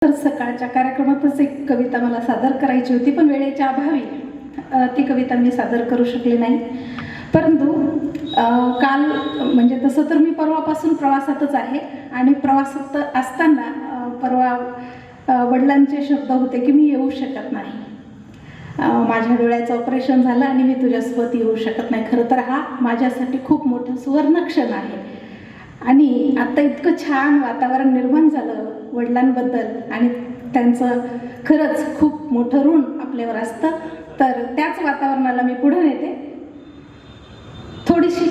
तर सकाळच्या कार्यक्रमातच एक कविता मला सादर करायची होती, पण वेळेच्या अभावी ती कविता मी सादर करू शकले नाही. परंतु काल म्हणजे तसं तर मी परवापासून प्रवासातच आहे आणि प्रवासात असताना परवा वडिलांचे शब्द होते की मी येऊ शकत नाही, माझ्या डोळ्याचं ऑपरेशन झालं आणि मी तुझ्यासोबत येऊ शकत नाही. खरं तर हा माझ्यासाठी खूप मोठं सुवर्णक्षण आहे आणि आता इतकं छान वातावरण निर्माण झालं वडिलांबद्दल आणि त्यांचं खरंच खूप मोठं ऋण आपल्यावर असतं. तर त्याच वातावरणाला मी पुढे नेते. थोडीशी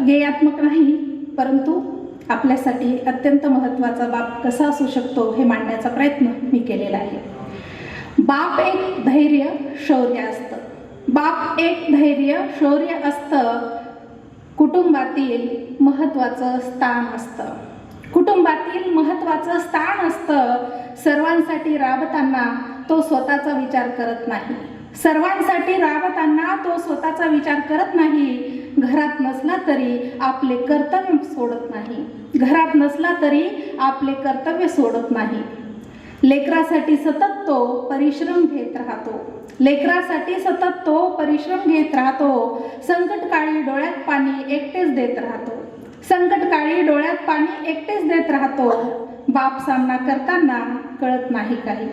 गेयात्मक नाही, परंतु आपल्यासाठी अत्यंत महत्त्वाचा बाप कसा असू शकतो हे मांडण्याचा प्रयत्न मी केलेला आहे. बाप एक धैर्य शौर्य असतं. बाप एक धैर्य शौर्य असतं. कुटुंबातील महत्त्वाचं स्थान असतं. कुटुंबातील महत्त्वाचं स्थान असतं. सर्वांसाठी राबताना तो स्वतःचा विचार करत नाही. सर्वांसाठी राबताना तो स्वतःचा विचार करत नाही. घरात नसला तरी आपले कर्तव्य सोडत नाही. घरात नसला तरी आपले कर्तव्य सोडत नाही. लेकरासाठी सतत तो परिश्रम घेत राहतो. लेकरासाठी सतत तो परिश्रम घेत राहतो. संकटकाळी डोळ्यात पाणी एकटेच देत राहतो. संकटकाळी डोळ्यात पाणी एकटेच देत राहतो. बाप सामना करताना कळत नाही काही.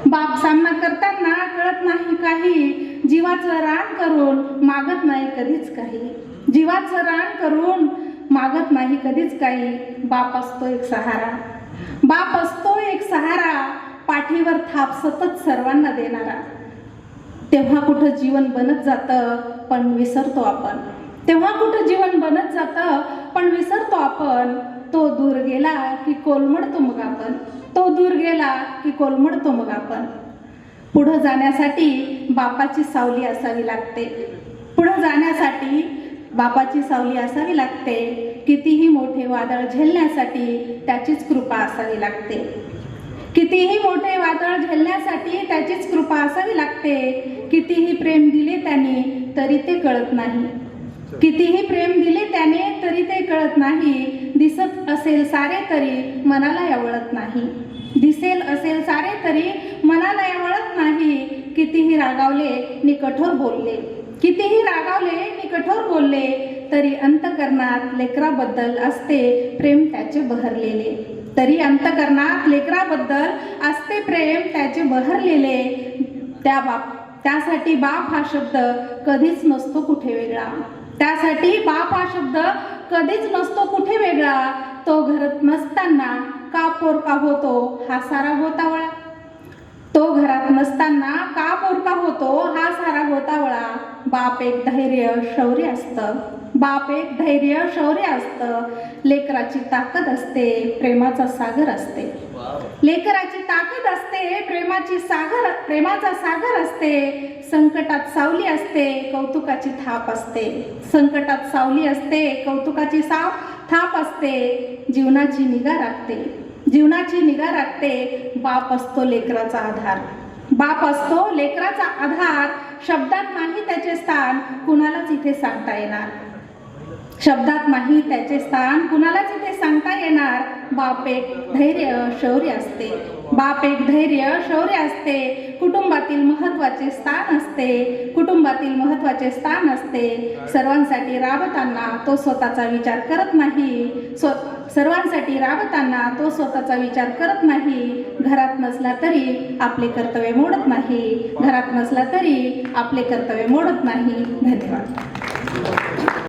बाप सामना करताना कळत नाही काही. जीवाचं रान करून मागत नाही कधीच काही. जीवाचं रान करून मागत नाही कधीच काही. बाप असतो एक सहारा. बाप असतो एक सहारा. पाठीवर थाप सतत सर्वांना देणारा. तेव्हा कुठं जीवन बनत जातं पण विसरतो आपण. तेव्हा कुठं जीवन बनत जातं पण विसरतो आपण. तो दूर गेला की कोलमडतो मग आपण. तो दूर गेला की कोलमडतो मग आपण. पुढं जाण्यासाठी बापाची सावली असावी लागते. पुढं जाण्यासाठी बापाची सावली असावी लागते. कितीही मोठे वादळ झेलण्यासाठी त्याचीच कृपा असावी लागते. कितीही मोठे वादळ झेलण्यासाठी त्याचीच कृपा असावी लागते. कितीही प्रेम दिले त्याने तरी ते कळत नाही. कितीही प्रेम दिले त्याने तरी ते कळत नाही. दिसत असेल सारे तरी मनाला यावळत नाही. दिसेल असेल सारे तरी मनाला यावळत नाही. कितीही रागावले नि कठोर बोलले. कितीही रागावले नि कठोर बोलले तरी अंतकरणात लेकराबद्दल असते प्रेम त्याचे बहरलेले. तरी अंतकरणात लेकराबद्दल असते प्रेम त्याचे बहरलेले. त्यासाठी बाप हा शब्द कधीच नसतो कुठे वेगळा. त्यासाठी बाप हा शब्द कधीच नसतो कुठे वेगळा. तो घरात नसताना का पोरका होतो हा सारा होतावळा. तो घरात नसताना का पोरका होतो हा सारा होतावळा. बाप एक धैर्य शौर्य असतं. बाप एक धैर्य शौर्य असतं. लेकराची ताकद असते प्रेमाचा सागर असते. लेकराची ताकद असते प्रेमाचा सागर असते. संकटात सावली असते कौतुकाची थाप असते. संकटात सावली असते कौतुकाची थाप असते. जीवनाची निगा राखते. जीवनाची निगा राखते. बाप असतो लेकराचा आधार. बाप असतो लेकराचा आधार. शब्दात नाही त्याचे स्थान कुणालाच इथे सांगता येणार. शब्दात नाही त्याचे स्थान कुणालाच इथे सांगता येणार. बाप एक धैर्य शौर्य असते. बाप एक धैर्य शौर्य असते. कुटुंबातील महत्त्वाचे स्थान असते. कुटुंबातील महत्त्वाचे स्थान असते. सर्वांसाठी राबताना तो स्वतःचा विचार करत नाही. सर्वांसाठी राबताना तो स्वतःचा विचार करत नाही. घरात नसला तरी आपले कर्तव्य मोडत नाही. घरात नसला तरी आपले कर्तव्य मोडत नाही. धन्यवाद.